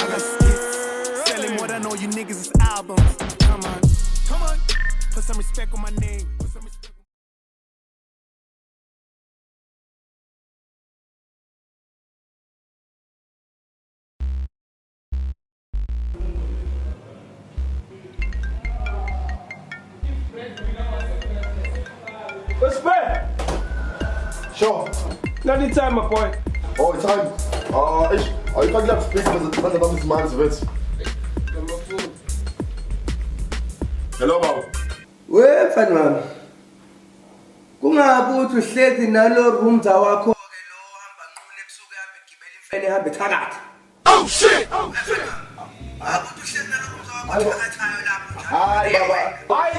got skits selling more than all you niggas is albums. Come on, put some respect on my name. Put some respect. Respect! Sure. Not the time, my boy. Oh, time. Ich kann gleich sprechen, wenn er damit meins wird. Hello, Baba. Wefana mama. Kungabe uthi uhlezi nalo roomza wakho ke lo hamba nqule ebusuku hambe gibela imfene hambe thakathi. Oh shit! Abuthi uhlezi nalo roomza wakho thakathayo lapho. Hayi baba. Hayi,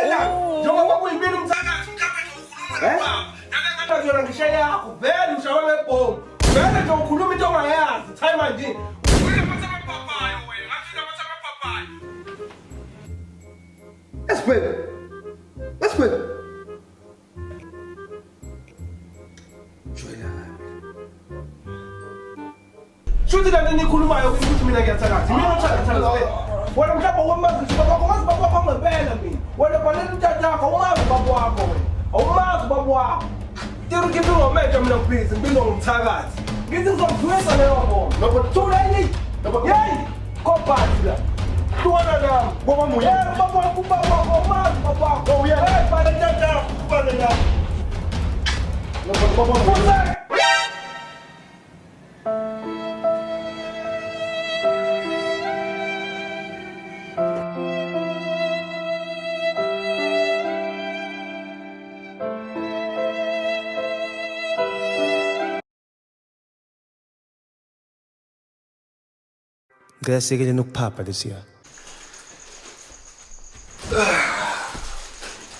la. Njengoba kuyimini umthakathi, mhlawumbe nje ukhuluma nobaba. Nakathi yona ngisho yakho, vele ushawe ngebhomu. Vele nje ukhuluma into ongayazi, time manje. Wena phatha amapapayo wena, ngathi phatha amapapayo. Let's play. Joyla ngabe. Shuthi kanti nikhulumayo ukuthi mina ngiyathakathi. Mina uthakathi. Wena mhlawumbe umazi baba wakho, baba wakho ngempela mina. Wena bhalela umthatha wakho, umazi baba wakho wena. Awumazi baba wakho. Tiro ke bilo meja mina kubhizi, ngibilo ngumthakathi. Ngithi ngizokudwesa leyo ngoma. Nokuthuleni. Yey! Kophathi la. Tuwana nami. Baba munye. Baba wakho, umazi baba wakho. Oh yeah. Hey, bhalela umthatha wakho, bhalela. Baba munye. Ngiyasekeleni ukuphapha lesiya.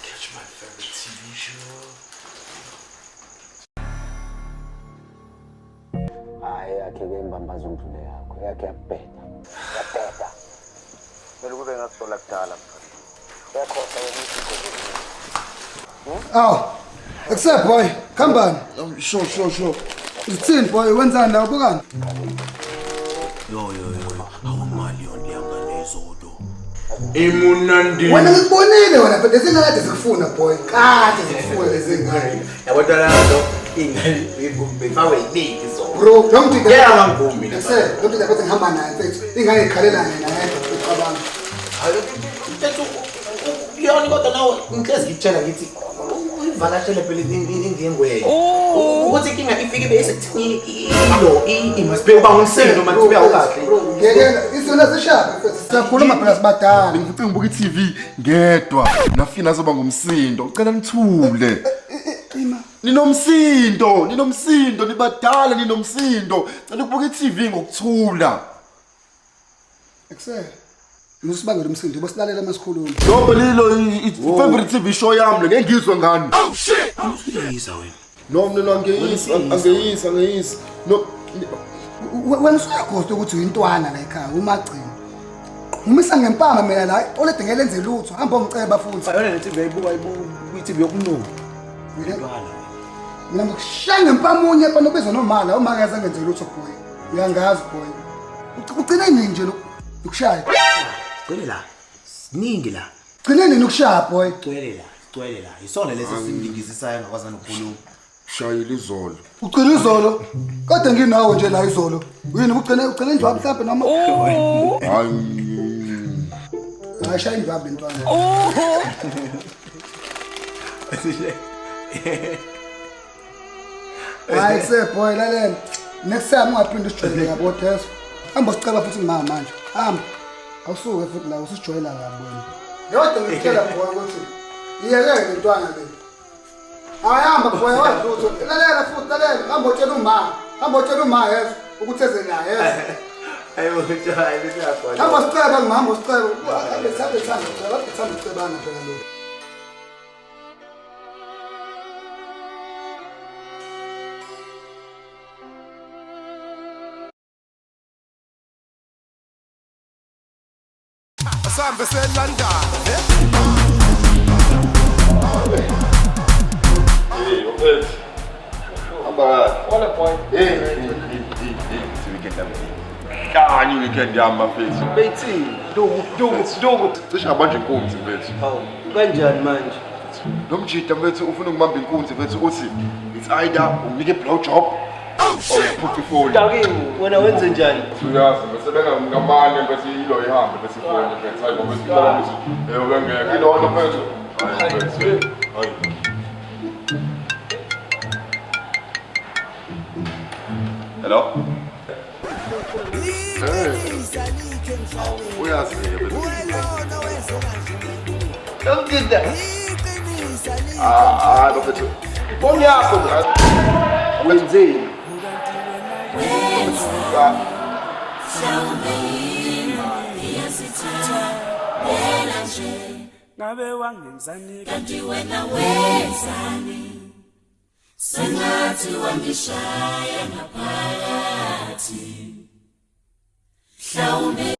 Catch my favorite TV show. Hayi yakhe ke imbambazo umdlule yakho. Yakhe yapeta. Mele kube ngasola kudala mfana. Uyakhosa ukuthi Aw. Accept boy. Kambani. Sure. Uthini boy wenzani la ubukani? Yo. Awumali yoniyanga nezodo. Imunandi. Wena ngikubonile wena phela singakade sikufuna boy. Kade sikufuna lezingane. Yabona lapho ingane befakwe iningi so. Bro, don't think Yeah, angangumi la. Accept. Don't think that ngihamba naye mfethu. Ingane ikhalela yena yedwa ucabanga. Mfethu uyoni kodwa nawe inhlezi ngitshela ngithi ivakashele phela ingengwe. Ukuthi inkinga ifike bese kuthini imasibe uba ngumsindo manje ubuya ukahle. Ngeke isona sishaka mfethu. Siyakhuluma phela sibadala. Ngifike ngibuka iTV ngedwa. Nafina azoba ngumsindo. Ucela nithule. Ninomsindo, nibadala ninomsindo. Cela ukubuka iTV ngokuthula. Accept. Musibangela umsindo bosilalela masikhuluma. Ngoba lilo favorite TV show yami ngeke ngizwe ngani. Oh shit. Uyiza wena. No, angeyisa. No. Wena usuyakhosta ukuthi uyintwana la ekhaya umagcini. Umisa ngempama mina la olede ngelenze lutho hamba ongiceba futhi. Yona le TV ayibuka kwi-TV yokunuka. Mina ngikushaya ngempama unye phela obizwa nomala uma akaze ngenze lutho boy. Uyangazi boy. Ugcina nini nje ukushaya? Gcwele la. Siningi la. Gcina nini ukushaya boy? Gcwele la. Isona lesi simlingizisayo ngakwazana ukukhuluma. Shayile izolo. Ugcina izolo. Kade nginawe nje la izolo. Uyini ugcina indlwabu mhlawumbe noma? Hayi. Shaya indlwabu lentwana. Hayi boy lalela. Next time ungaphinde usijwayele yabo Teso. Hamba sicela futhi ngima manje. Hamba. Awusuke futhi la usijwayela kabi wena. Yodwa ngicela boy ukuthi iyeke le ntwana le. Ayahamba boy wadlutho. Lalela futhi lalela. Hamba utshela uma yeso ukuthi eze la yeso. Ayo hayi besiyakho. Hamba sicela ngihamba sicela. Abe thanda ucebana phela lo. Asambe selanda. What a point. It's weekend yami. Kanye weekend yami mafethu. Bethi, duku. Sesingabanje inkunzi mfethu. Hawu, kanjani manje? Nomjida mfethu ufuna ukubamba inkunzi mfethu uthi it's either unike blow job or put phone. Dakini, wena wenze njani? Uyazi besebenga ngamanye mfethu ilo ihambe bese phone mfethu. Hayi ngoba sikhala ukuthi ubengeke ilo mfethu. Hayi. Hello? Uyazi Don't get that. bafethu. Phone yakho. Wenzeni? ngabe wangenzani kanti wena wenzani sengathi wangishaya ngaphakathi mhlawumbe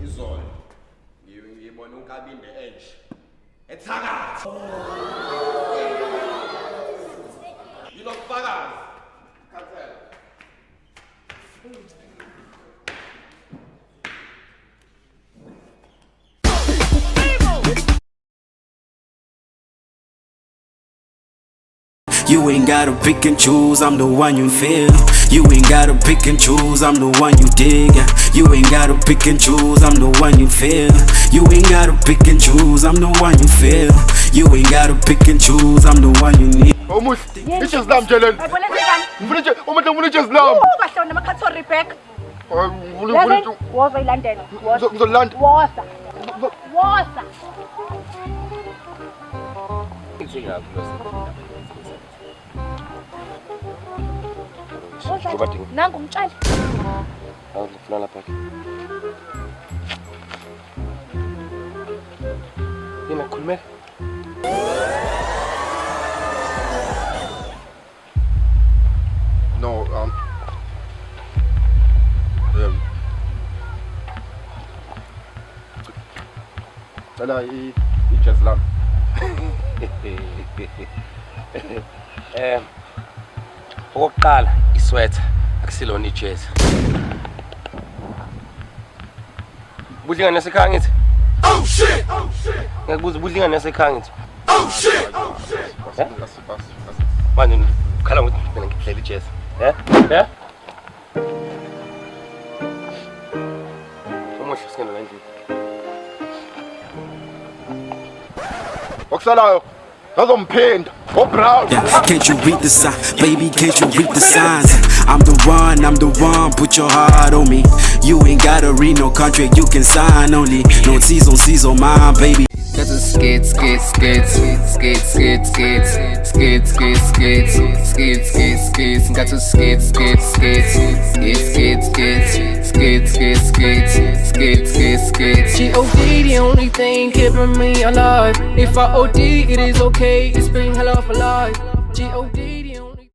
Izolo ngibona unkabinde enje ethakathi yilokufakazi khansela You ain't gotta pick and choose, I'm the one you feel. You ain't gotta pick and choose, I'm the one you dig. You ain't gotta pick and choose, I'm the one you feel. You ain't gotta pick and choose, I'm the one you feel. You ain't gotta pick and choose, I'm the one you need. Omuhle iJeslam Jelen Ayibona njani? ngifuna umuntu ngifuna iJeslam Kahle namakhathi Rebecca. ngifuna Woza ilandela. ngizolanda Woza. Woza. Nangu umtshali. Ngifuna lapha ke. Yena khulumela. No, Tala iJeslam. Okokuqala isweater akusilona ijezi. Budlingana nasekhaya ngithi? Oh shit. Ngikubuza budlingana nasekhaya ngithi? Oh shit. Manje ukhala ukuthi mina ngihlela ijezi. Umuhle sikena nje. Okusalayo ngazomphinda Brown. Can't you read the sign, baby? Can't you read the signs? I'm the one. Put your heart on me. You ain't gotta read no contract, you can sign only. No T's on mine, baby. Got to skate. Got to skate. G.O.D. the only thing keeping me alive. If I O.D. it is okay. It's been hell of a life. G.O.D.